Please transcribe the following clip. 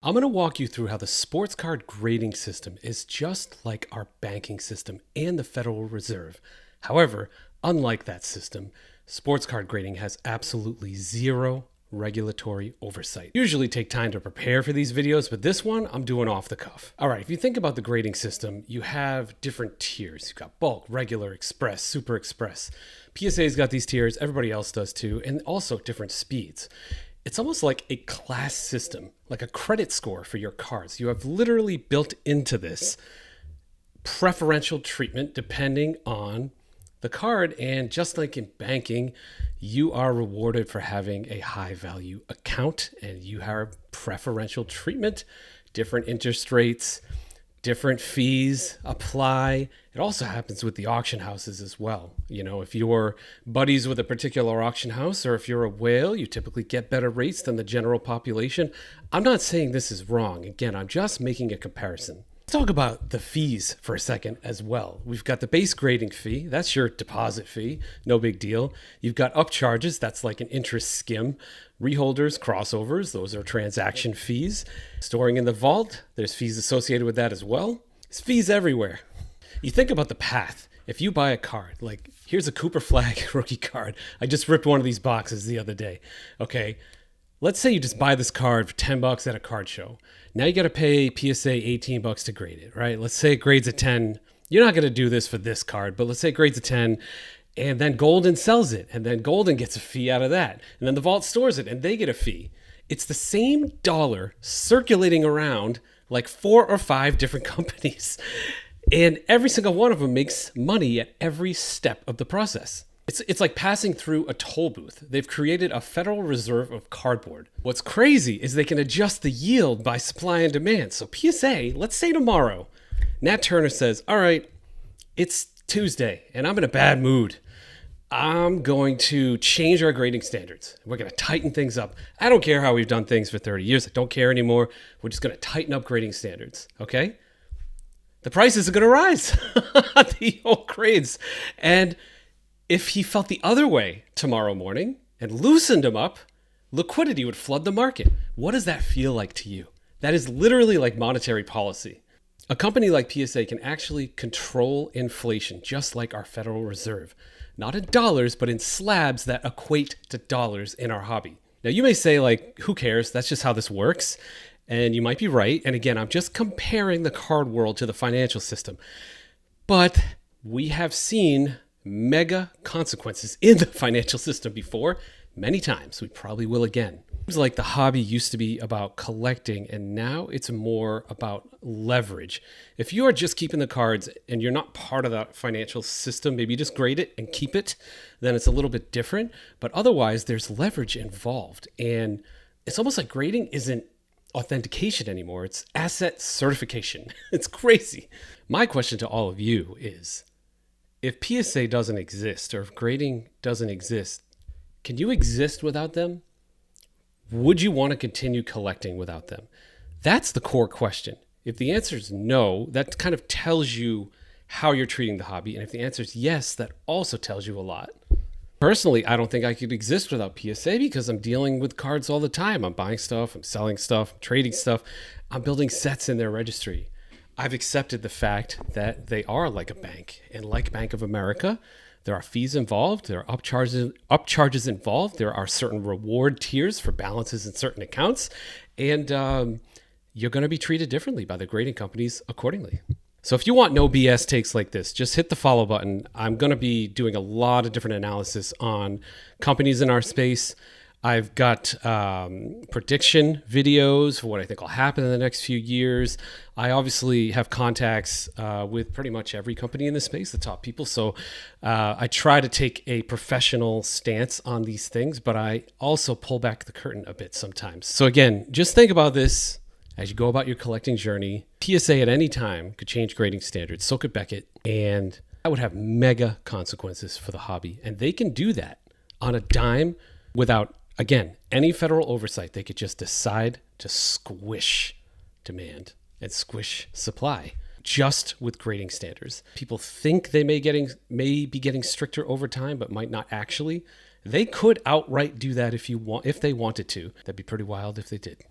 I'm going to walk you through how the sports card grading system is just like our banking system and the Federal Reserve. However, unlike that system, sports card grading has absolutely zero regulatory oversight. Usually take time to prepare for these videos, but this one I'm doing off the cuff. All right, if you think about the grading system, you have different tiers. You've got bulk, regular, express, super express. PSA's got these tiers, everybody else does too, and also different speeds. It's almost like a class system, like a credit score for your cards. You have literally built into this preferential treatment depending on the card. And just like in banking, you are rewarded for having a high value account and you have preferential treatment, different interest rates, different fees apply. It also happens with the auction houses as well. You know, if you're buddies with a particular auction house or if you're a whale, you typically get better rates than the general population. I'm not saying this is wrong. Again, I'm just making a comparison. Let's talk about the fees for a second as well. We've got the base grading fee. That's your deposit fee. No big deal. You've got upcharges. That's like an interest skim. Reholders, crossovers, those are transaction fees. Storing in the vault, there's fees associated with that as well. There's fees everywhere. You think about the path. If you buy a card, like here's a Cooper Flag rookie card. I just ripped one of these boxes the other day. Okay. Let's say you just buy this card for $10 at a card show. Now you got to pay PSA $18 to grade it, right? Let's say it grades a 10. You're not going to do this for this card, but let's say it grades a 10 and then Golden sells it and then Golden gets a fee out of that. And then the vault stores it and they get a fee. It's the same dollar circulating around like 4 or 5 different companies. And every single one of them makes money at every step of the process. It's like passing through a toll booth. They've created a Federal Reserve of cardboard. What's crazy is they can adjust the yield by supply and demand. So PSA, let's say tomorrow, Nat Turner says, all right, it's Tuesday and I'm in a bad mood. I'm going to change our grading standards. We're going to tighten things up. I don't care how we've done things for 30 years. I don't care anymore. We're just going to tighten up grading standards, okay? The prices are going to rise, the whole grades. And if he felt the other way tomorrow morning and loosened them up, liquidity would flood the market. What does that feel like to you? That is literally like monetary policy. A company like PSA can actually control inflation, just like our Federal Reserve. Not in dollars, but in slabs that equate to dollars in our hobby. Now, you may say, like, who cares? That's just how this works. And you might be right. And again, I'm just comparing the card world to the financial system. But we have seen mega consequences in the financial system before, many times. We probably will again. It was like the hobby used to be about collecting, and now it's more about leverage. If you are just keeping the cards and you're not part of that financial system, maybe you just grade it and keep it, then it's a little bit different. But otherwise, there's leverage involved. And it's almost like grading isn't authentication anymore. It's asset certification. It's crazy. My question to all of you is, if PSA doesn't exist or if grading doesn't exist, can you exist without them? Would you want to continue collecting without them? That's the core question. If the answer is no, that kind of tells you how you're treating the hobby. And if the answer is yes, that also tells you a lot. Personally, I don't think I could exist without PSA because I'm dealing with cards all the time. I'm buying stuff, I'm selling stuff, I'm trading stuff. I'm building sets in their registry. I've accepted the fact that they are like a bank, and like Bank of America, there are fees involved, there are upcharges involved, there are certain reward tiers for balances in certain accounts, and you're going to be treated differently by the grading companies accordingly. So if you want no BS takes like this, just hit the follow button. I'm going to be doing a lot of different analysis on companies in our space. I've got prediction videos for what I think will happen in the next few years. I obviously have contacts with pretty much every company in the space, the top people. So I try to take a professional stance on these things, but I also pull back the curtain a bit sometimes. So again, just think about this as you go about your collecting journey. PSA at any time could change grading standards. So could Beckett. And that would have mega consequences for the hobby. And they can do that on a dime without, again, any federal oversight. They could just decide to squish demand and squish supply just with grading standards. People think they may be getting stricter over time, but might not actually. They could outright do that if they wanted to. That'd be pretty wild if they did.